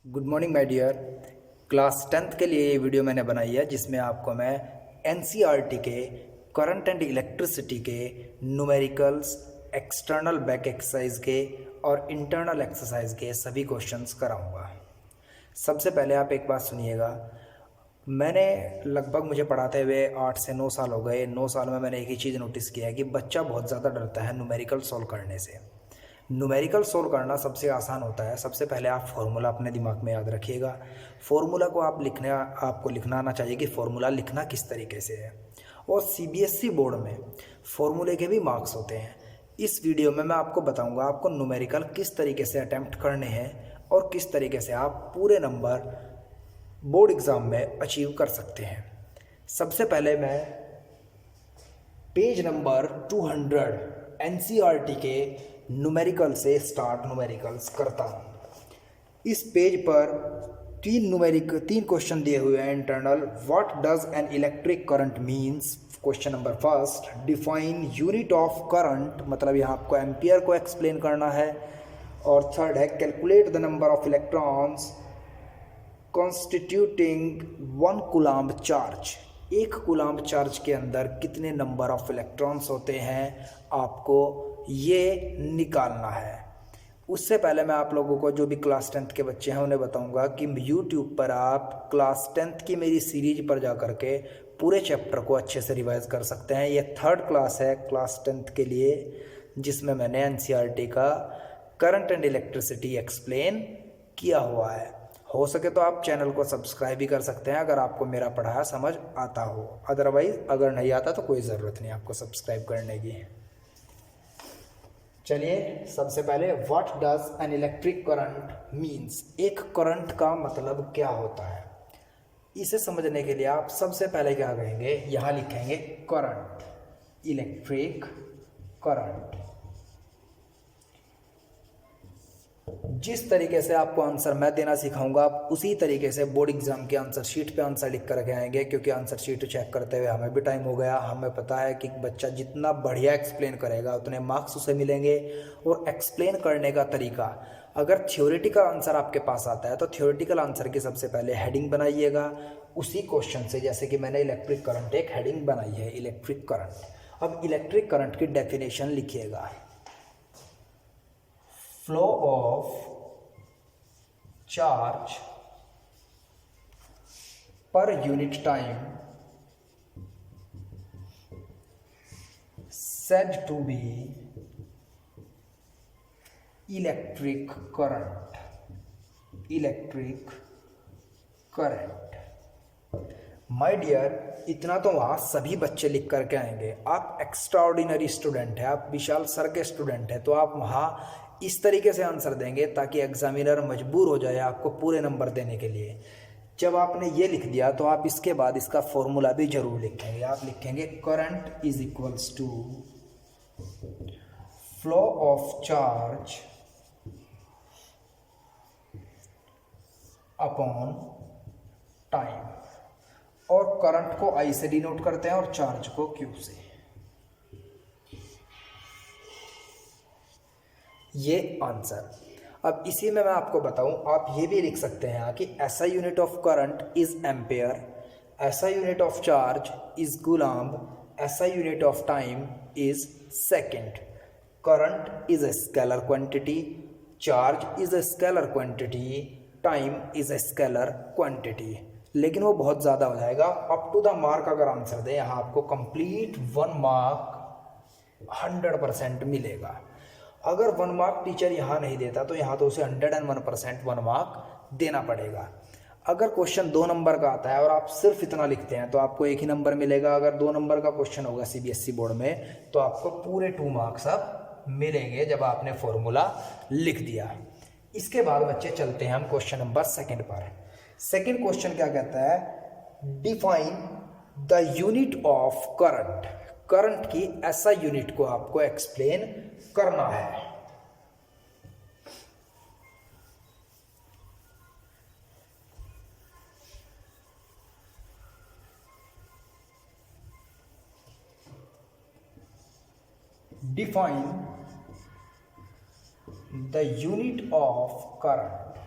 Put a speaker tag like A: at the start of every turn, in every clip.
A: Good morning my dear. Class 10th के लिए ये वीडियो मैंने बनाई है जिसमें आपको मैं एनसीईआरटी के करंट एंड इलेक्ट्रिसिटी के न्यूमेरिकल्स, एक्सटर्नल बैक एक्सरसाइज के और इंटरनल एक्सरसाइज के सभी क्वेश्चंस कराऊंगा। सबसे पहले आप एक बात सुनिएगा। मैंने लगभग मुझे पढ़ाते हुए 8 से 9 साल हो गए। 9 साल में मैंने एक ही चीज़ नोटिस किया है कि बच्चा बहुत ज़्यादा डरता है न्यूमेरिकल सॉल्व करने से। न्यूमेरिकल सोल्व करना सबसे आसान होता है। सबसे पहले आप फॉर्मूला अपने दिमाग में याद रखिएगा। फॉर्मूला को आपको लिखना आना चाहिए कि फॉर्मूला लिखना किस तरीके से है। और सीबीएसई बोर्ड में फॉर्मूले के भी मार्क्स होते हैं। इस वीडियो में मैं आपको बताऊंगा आपको न्यूमेरिकल किस तरीके से अटैम्प्ट करने हैं और किस तरीके से आप पूरे नंबर बोर्ड एग्ज़ाम में अचीव कर सकते हैं। सबसे पहले मैं पेज नंबर 200 एनसीईआरटी के न्यूमेरिकल से स्टार्ट न्यूमेरिकल्स करता हूँ। इस पेज पर तीन क्वेश्चन दिए हुए हैं internal. What does an electric current means. Question number first, define unit of current, मतलब यहाँ आपको एम्पियर को एक्सप्लेन करना है। और थर्ड है calculate the number of electrons constituting 1 coulomb charge. 1 coulomb charge के अंदर कितने नंबर ऑफ इलेक्ट्रॉन्स होते हैं आपको ये निकालना है। उससे पहले मैं आप लोगों को, जो भी क्लास 10th के बच्चे हैं, उन्हें बताऊंगा कि यूट्यूब पर आप क्लास 10th की मेरी सीरीज पर जा कर के पूरे चैप्टर को अच्छे से रिवाइज कर सकते हैं। ये 3rd क्लास है क्लास 10th के लिए, जिसमें मैंने एनसीईआरटी का करंट एंड इलेक्ट्रिसिटी एक्सप्लेन किया हुआ है। हो सके तो आप चैनल को सब्सक्राइब भी कर सकते हैं अगर आपको मेरा पढ़ाया समझ आता हो। अदरवाइज अगर नहीं आता तो कोई ज़रूरत नहीं आपको सब्सक्राइब करने की। चलिए, सबसे पहले what does an electric current means. एक करंट का मतलब क्या होता है, इसे समझने के लिए आप सबसे पहले क्या कहेंगे, यहाँ लिखेंगे करंट, इलेक्ट्रिक करंट। जिस तरीके से आपको आंसर मैं देना सिखाऊंगा आप उसी तरीके से बोर्ड एग्जाम के आंसर शीट पे आंसर लिख कर के आएंगे, क्योंकि आंसर शीट चेक करते हुए हमें भी टाइम हो गया। हमें पता है कि बच्चा जितना बढ़िया एक्सप्लेन करेगा उतने मार्क्स उसे मिलेंगे। और एक्सप्लेन करने का तरीका, अगर थ्योरेटिकल आंसर आपके पास आता है तो थ्योरेटिकल आंसर की सबसे पहले हेडिंग बनाइएगा उसी क्वेश्चन से। जैसे कि मैंने इलेक्ट्रिक करंट एक हेडिंग बनाई है, इलेक्ट्रिक करंट। अब इलेक्ट्रिक करंट की डेफिनेशन लिखिएगा, flow of charge per unit time said to be electric current, electric current. My dear, इतना तो वहाँ सभी बच्चे लिख करके आएंगे। आप एक्स्ट्रा ऑर्डिनरी स्टूडेंट हैं, आप विशाल सर के स्टूडेंट हैं, तो आप वहाँ इस तरीके से आंसर देंगे ताकि एग्जामिनर मजबूर हो जाए आपको पूरे नंबर देने के लिए। जब आपने ये लिख दिया तो आप इसके बाद इसका फॉर्मूला भी जरूर लिखेंगे। आप लिखेंगे current is equals to flow of charge upon time. और करंट को आई से डिनोट करते हैं और चार्ज को क्यू से। ये आंसर। अब इसी में मैं आपको बताऊं, आप ये भी लिख सकते हैं कि SI unit of current is ampere, SI unit of charge is coulomb, SI unit of time is second. Current is a scalar quantity, charge is a scalar quantity, time is a scalar quantity. लेकिन वो बहुत ज़्यादा हो जाएगा। Up to the mark अगर answer दें, यहाँ आपको कंप्लीट 1 मार्क 100% मिलेगा। अगर 1 मार्क टीचर यहाँ नहीं देता तो यहाँ तो उसे 101% 1 मार्क देना पड़ेगा। अगर क्वेश्चन 2 नंबर का आता है और आप सिर्फ इतना लिखते हैं तो आपको 1 ही नंबर मिलेगा। अगर 2 नंबर का क्वेश्चन होगा सीबीएसई बोर्ड में तो आपको पूरे 2 मार्क्स अब मिलेंगे जब आपने फॉर्मूला लिख दिया। इसके बाद बच्चे चलते हैं हम क्वेश्चन नंबर 2 पर। सेकेंड क्वेश्चन क्या कहता है, define the unit of current. Current की ऐसा यूनिट को आपको एक्सप्लेन करना है। Define the unit of current.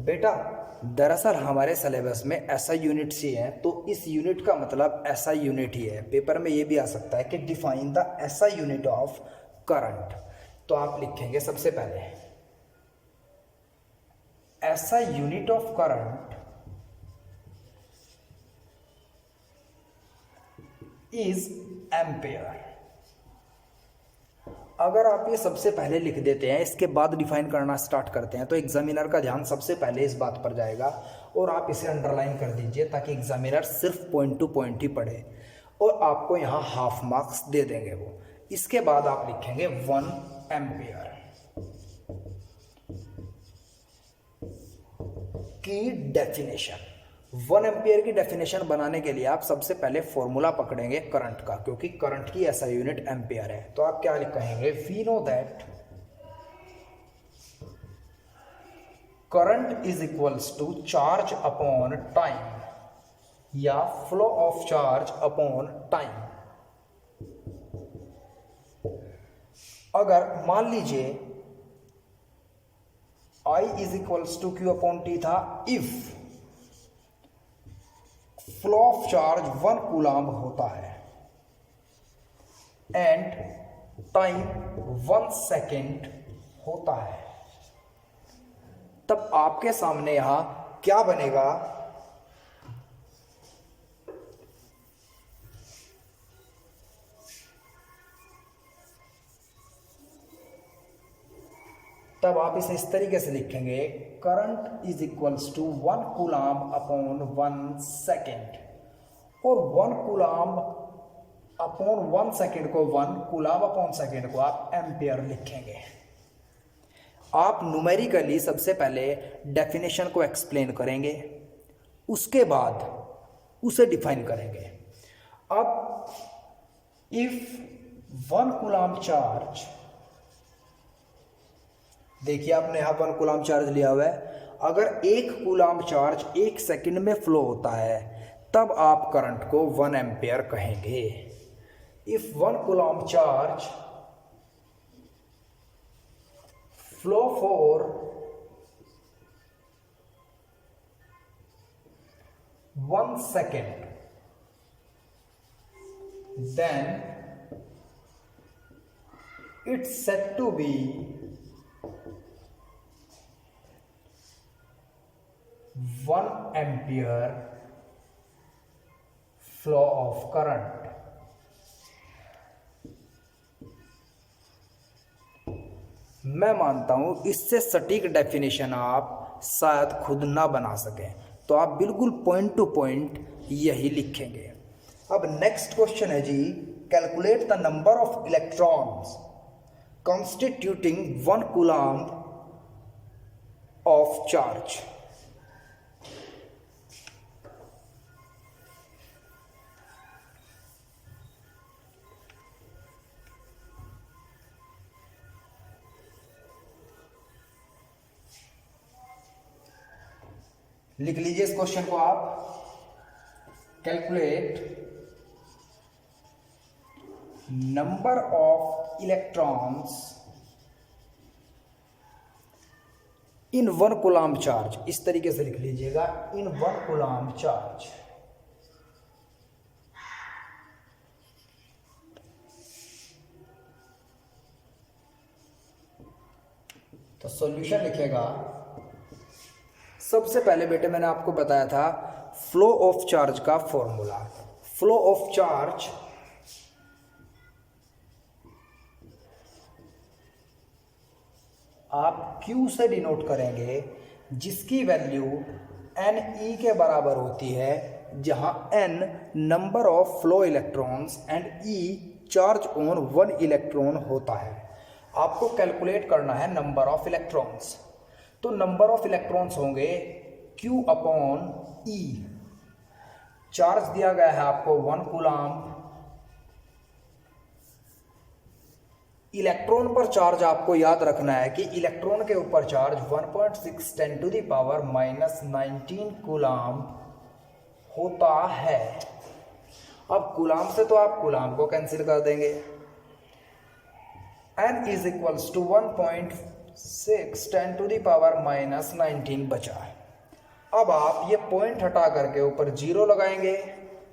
A: बेटा दरअसल हमारे सिलेबस में ऐसा यूनिट ही है, तो इस यूनिट का मतलब ऐसा यूनिट ही है। पेपर में ये भी आ सकता है कि डिफाइन द ऐसा यूनिट ऑफ करंट। तो आप लिखेंगे सबसे पहले ऐसा unit of current is ampere. अगर आप ये सबसे पहले लिख देते हैं, इसके बाद डिफाइन करना स्टार्ट करते हैं, तो एग्जामिनर का ध्यान सबसे पहले इस बात पर जाएगा और आप इसे अंडरलाइन कर दीजिए ताकि एग्जामिनर सिर्फ पॉइंट टू पॉइंट ही पढ़े और आपको यहाँ हाफ मार्क्स दे देंगे वो। इसके बाद आप लिखेंगे 1 एम्पियर की डेफिनेशन। 1 एम्पियर की डेफिनेशन बनाने के लिए आप सबसे पहले फॉर्मूला पकड़ेंगे करंट का, क्योंकि करंट की ऐसा यूनिट एम्पियर है। तो आप क्या कहेंगे, we know that current is equals to charge upon time या flow of charge upon time. अगर मान लीजिए I is equals to Q upon T था, if flow of charge 1 coulomb होता है एंड टाइम 1 सेकेंड होता है, तब आपके सामने यहां क्या बनेगा, तब आप इसे इस तरीके से लिखेंगे, current is equals to 1 coulomb upon 1 second. और 1 कूलाम्ब अपॉन 1 सेकेंड को 1 कूलाम्ब अपॉन सेकेंड को आप एम्पियर लिखेंगे। आप न्यूमेरिकली सबसे पहले डेफिनेशन को एक्सप्लेन करेंगे, उसके बाद उसे डिफाइन करेंगे। अब इफ 1 कूलाम्ब चार्ज, देखिए आपने यहां 1 कूलाम्ब चार्ज लिया हुआ है, अगर 1 कूलाम्ब चार्ज 1 सेकंड में फ्लो होता है तब आप करंट को 1 एम्पियर कहेंगे। If 1 coulomb charge flow for 1 second, then it's said to be 1 ampere flow of current। मैं मानता हूं इससे सटीक डेफिनेशन आप शायद खुद ना बना सकें, तो आप बिल्कुल पॉइंट टू पॉइंट यही लिखेंगे। अब नेक्स्ट क्वेश्चन है जी, calculate the number of electrons constituting 1 coulomb of charge. लिख लीजिए इस क्वेश्चन को आप, calculate number of electrons in 1 coulomb charge. इस तरीके से लिख लीजिएगा, इन 1 कूलाम्ब चार्ज। तो सॉल्यूशन लिखेगा, सबसे पहले बेटे मैंने आपको बताया था फ्लो ऑफ चार्ज का फॉर्मूला। फ्लो ऑफ चार्ज आप Q से डिनोट करेंगे, जिसकी वैल्यू Ne के बराबर होती है, जहां N number of flow electrons and E charge on 1 electron होता है। आपको कैलकुलेट करना है नंबर ऑफ इलेक्ट्रॉन्स, तो नंबर ऑफ इलेक्ट्रॉन्स होंगे Q अपॉन E। चार्ज दिया गया है आपको 1 कूलाम्ब, इलेक्ट्रॉन पर चार्ज आपको याद रखना है कि इलेक्ट्रॉन के ऊपर चार्ज 1.6 10⁻⁻19 कूलाम्ब होता है। अब कूलाम्ब से तो आप कूलाम्ब को कैंसिल कर देंगे, n इज इक्वल्स टू 1.6 10⁻⁻19 बचा है। अब आप ये पॉइंट हटा करके ऊपर 0 लगाएंगे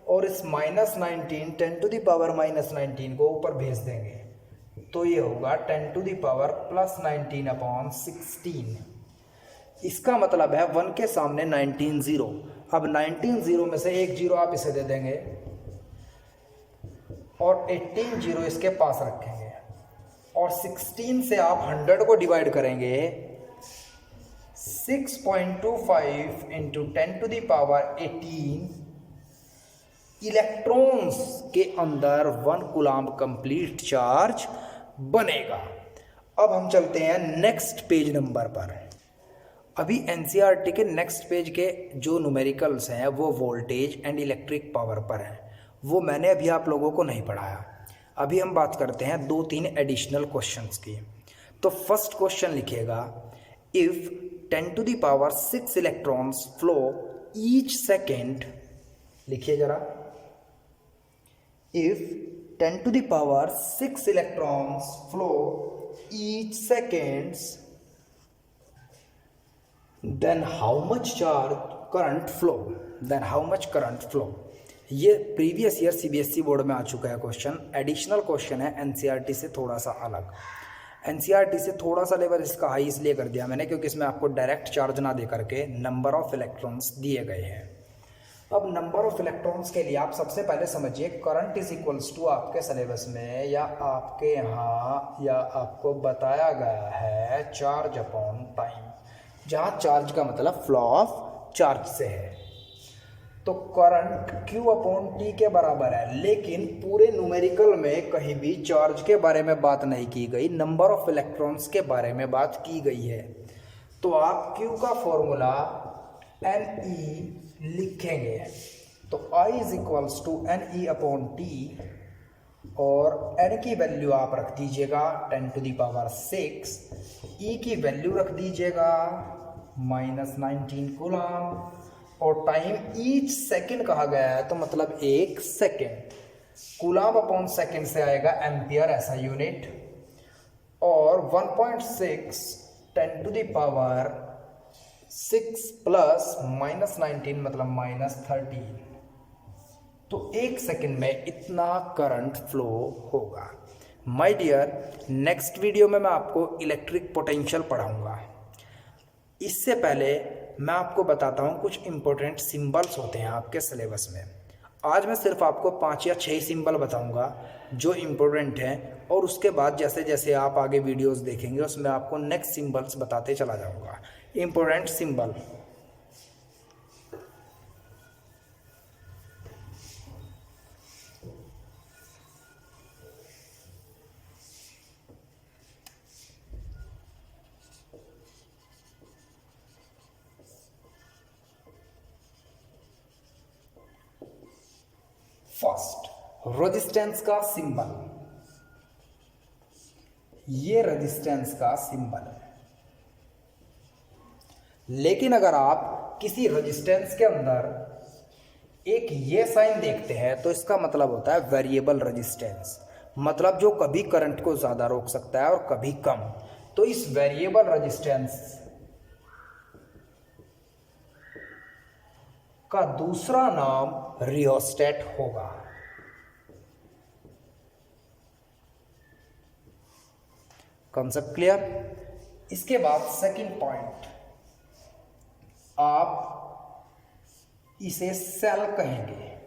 A: और इस -19 10⁻⁻19 को ऊपर भेज देंगे, तो ये होगा 10⁻+19/16। इसका मतलब है 1 के सामने 19 0। अब 19 0 में से एक 0 आप इसे दे देंगे और 18 0 इसके पास रखेंगे और 16 से आप 100 को डिवाइड करेंगे। 6.25 × 10⁻18 इलेक्ट्रॉन्स के अंदर 1 कूलम्ब कंप्लीट चार्ज बनेगा। अब हम चलते हैं नेक्स्ट पेज नंबर पर। अभी एनसीईआरटी के नेक्स्ट पेज के जो न्यूमेरिकल्स हैं वो वोल्टेज एंड इलेक्ट्रिक पावर पर हैं, वो मैंने अभी आप लोगों को नहीं पढ़ाया। अभी हम बात करते हैं 2-3 एडिशनल क्वेश्चंस की। तो फर्स्ट क्वेश्चन लिखिएगा, if 10⁻6 electrons flow each second, लिखिए जरा, if 10⁻6 electrons flow each seconds, then how much current flow? ये प्रीवियस ईयर सीबीएसई बोर्ड में आ चुका है क्वेश्चन, एडिशनल क्वेश्चन है, एनसीईआरटी से थोड़ा सा अलग। एनसीईआरटी से थोड़ा सा लेवल इसका हाई इसलिए कर दिया मैंने क्योंकि इसमें आपको डायरेक्ट चार्ज ना दे करके नंबर ऑफ इलेक्ट्रॉन्स दिए गए हैं। अब नंबर ऑफ इलेक्ट्रॉन्स के लिए आप सबसे पहले समझिए, करंट इज इक्वल्स टू आपके सिलेबस में या आपके यहाँ या आपको बताया गया है चार्ज अपॉन टाइम, जहाँ चार्ज का मतलब फ्लो ऑफ चार्ज से है। तो करंट Q अपॉन T के बराबर है, लेकिन पूरे न्यूमेरिकल में कहीं भी चार्ज के बारे में बात नहीं की गई, नंबर ऑफ इलेक्ट्रॉन्स के बारे में बात की गई है। तो आप Q का फॉर्मूला Ne लिखेंगे, तो I is equals to Ne upon T और N की वैल्यू आप रख दीजिएगा 10⁻6, E की वैल्यू रख दीजिएगा -19 कूलम्ब और टाइम ईच सेकंड कहा गया है तो मतलब 1 सेकंड। कूलम्ब अपॉन सेकंड से आएगा एम्पियर ऐसा यूनिट और 1.6 10⁻6 प्लस -19 मतलब -13, तो 1 सेकंड में इतना करंट फ्लो होगा। माय डियर, नेक्स्ट वीडियो में मैं आपको इलेक्ट्रिक पोटेंशियल पढ़ाऊंगा। इससे पहले मैं आपको बताता हूँ कुछ इंपॉर्टेंट सिंबल्स होते हैं आपके सिलेबस में। आज मैं सिर्फ आपको 5 या 6 सिंबल बताऊंगा जो इम्पोर्टेंट हैं और उसके बाद जैसे जैसे आप आगे वीडियोस देखेंगे उसमें आपको नेक्स्ट सिंबल्स बताते चला जाऊंगा। इम्पोर्टेंट सिंबल, फर्स्ट रेजिस्टेंस का सिंबल, ये रेजिस्टेंस का सिंबल है। लेकिन अगर आप किसी रेजिस्टेंस के अंदर एक ये साइन देखते हैं तो इसका मतलब होता है वेरिएबल रेजिस्टेंस, मतलब जो कभी करंट को ज्यादा रोक सकता है और कभी कम। तो इस वेरिएबल रेजिस्टेंस का दूसरा नाम रियोस्टेट होगा। Concept clear? इसके बाद सेकंड पॉइंट, आप इसे सेल कहेंगे।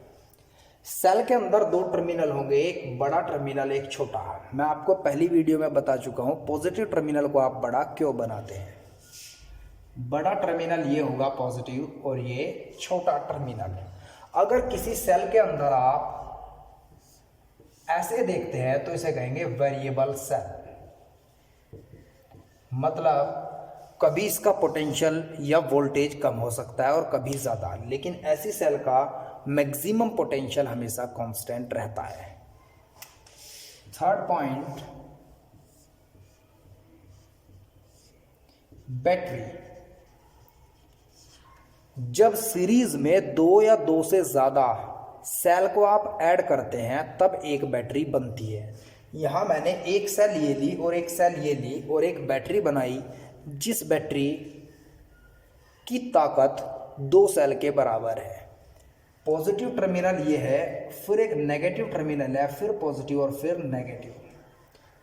A: सेल के अंदर 2 टर्मिनल होंगे, एक बड़ा टर्मिनल एक छोटा। मैं आपको पहली वीडियो में बता चुका हूं पॉजिटिव टर्मिनल को आप बड़ा क्यों बनाते हैं। बड़ा टर्मिनल ये होगा पॉजिटिव और ये छोटा टर्मिनल। अगर किसी सेल के अंदर आप ऐसे देखते हैं तो इसे कहेंगे वेरिएबल सेल, मतलब कभी इसका पोटेंशियल या वोल्टेज कम हो सकता है और कभी ज़्यादा, लेकिन ऐसी सेल का मैक्सिमम पोटेंशियल हमेशा कांस्टेंट रहता है। Third point, battery. जब सीरीज में 2 या 2 से ज़्यादा सेल को आप ऐड करते हैं तब एक बैटरी बनती है। यहाँ मैंने एक सेल ये ली और एक सेल ये ली और एक बैटरी बनाई, जिस बैटरी की ताकत 2 सेल के बराबर है। पॉजिटिव टर्मिनल ये है, फिर एक नेगेटिव टर्मिनल है, फिर पॉजिटिव और फिर नेगेटिव।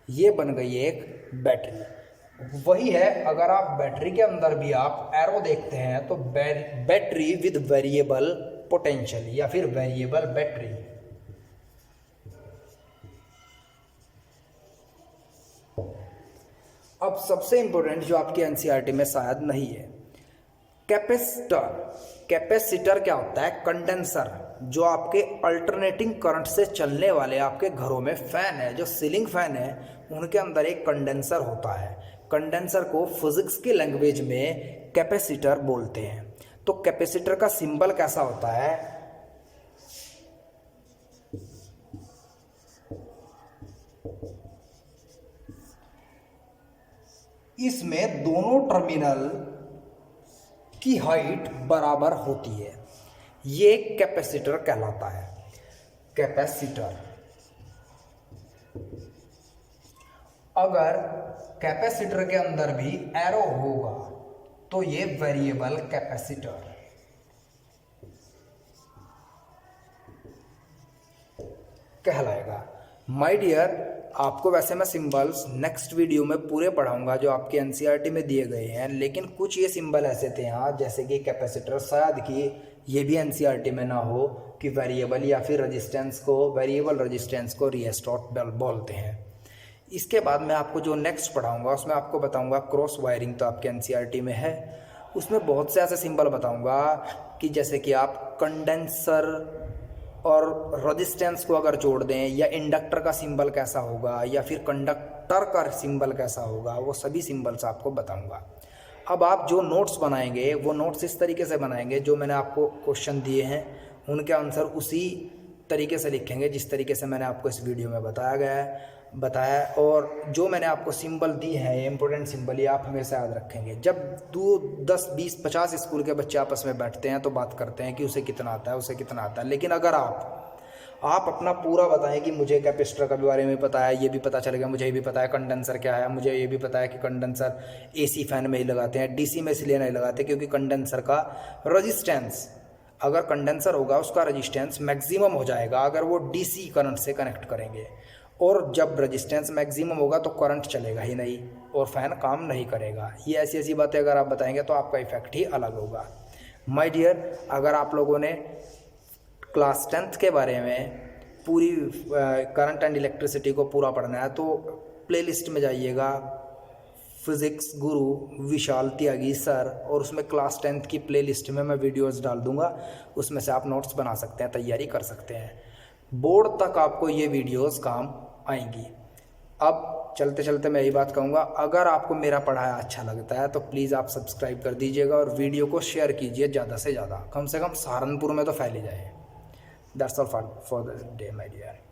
A: ये बन गई एक बैटरी। वही है, अगर आप बैटरी के अंदर भी आप एरो देखते हैं तो बैटरी विद वेरिएबल पोटेंशियल या फिर वेरिएबल बैटरी। अब सबसे इंपॉर्टेंट जो आपके एनसीईआरटी में शायद नहीं है, कैपेसिटर। कैपेसिटर क्या होता है? कंडेंसर, जो आपके अल्टरनेटिंग करंट से चलने वाले आपके घरों में फैन है, जो सीलिंग फैन है, उनके अंदर एक कंडेंसर होता है। कंडेंसर को फिजिक्स की लैंग्वेज में कैपेसिटर बोलते हैं। तो कैपेसिटर का सिंबल कैसा होता है? इसमें दोनों टर्मिनल की हाइट बराबर होती है, ये कैपेसिटर कहलाता है। कैपेसिटर। अगर कैपेसिटर के अंदर भी एरो होगा तो ये वेरिएबल कैपेसिटर कहलाएगा। माय डियर, आपको वैसे मैं सिंबल्स नेक्स्ट वीडियो में पूरे पढ़ाऊंगा जो आपके एनसीईआरटी में दिए गए हैं, लेकिन कुछ ये सिंबल ऐसे थे यहाँ, जैसे कि कैपेसिटर, शायद कि ये भी एनसीईआरटी में ना हो कि वेरिएबल या फिर रेजिस्टेंस को, वेरिएबल रेजिस्टेंस को रिएस्टोट बोलते हैं। इसके बाद मैं आपको जो नेक्स्ट पढ़ाऊंगा उसमें आपको बताऊंगा क्रॉस वायरिंग, तो आपके एनसीईआरटी में है। उसमें बहुत से ऐसे सिंबल बताऊंगा कि जैसे कि आप कंडेंसर और रेजिस्टेंस को अगर जोड़ दें, या इंडक्टर का सिंबल कैसा होगा, या फिर कंडक्टर का सिंबल कैसा होगा, वो सभी सिंबल्स आपको बताऊंगा। अब आप जो नोट्स बनाएंगे वो नोट्स इस तरीके से बनाएंगे, जो मैंने आपको क्वेश्चन दिए हैं उनके आंसर उसी तरीके से लिखेंगे जिस तरीके से मैंने आपको इस वीडियो में बताया। और जो मैंने आपको सिंबल दी है, इंपॉर्टेंट सिंबल, ये आप हमेशा याद रखेंगे। जब 2, 10, 20, 50 स्कूल के बच्चे आपस में बैठते हैं तो बात करते हैं कि उसे कितना आता है, उसे कितना आता है, लेकिन अगर आप अपना पूरा बताएं कि मुझे कैपेसिटर के बारे में पता है, ये भी पता चल गया, मुझे ये भी पता है कंडेंसर क्या है, मुझे ये भी पता है कि कंडेंसर एसी फैन में ही लगाते हैं, डीसी में इसलिए नहीं लगाते क्योंकि कंडेंसर का रेजिस्टेंस, अगर कंडेंसर होगा उसका रेजिस्टेंस मैक्सिमम हो जाएगा अगर वो डीसी करंट से कनेक्ट करेंगे, और जब रेजिस्टेंस मैक्सिमम होगा तो करंट चलेगा ही नहीं और फैन काम नहीं करेगा। ये ऐसी ऐसी बातें अगर आप बताएंगे तो आपका इफेक्ट ही अलग होगा। माय डियर, अगर आप लोगों ने क्लास 10th के बारे में पूरी करंट एंड इलेक्ट्रिसिटी को पूरा पढ़ना है तो प्लेलिस्ट में जाइएगा, फिज़िक्स गुरु विशाल त्यागी सर, और उसमें क्लास 10th की प्लेलिस्ट में मैं वीडियोस डाल दूंगा, उसमें से आप नोट्स बना सकते हैं, तैयारी कर सकते हैं। बोर्ड तक आपको ये वीडियोस काम आएंगी। अब चलते चलते मैं यही बात कहूँगा, अगर आपको मेरा पढ़ाया अच्छा लगता है तो प्लीज़ आप सब्सक्राइब कर दीजिएगा और वीडियो को शेयर कीजिए ज़्यादा से ज़्यादा, कम से कम सहारनपुर में तो फैली जाए। That's all for the day my dear.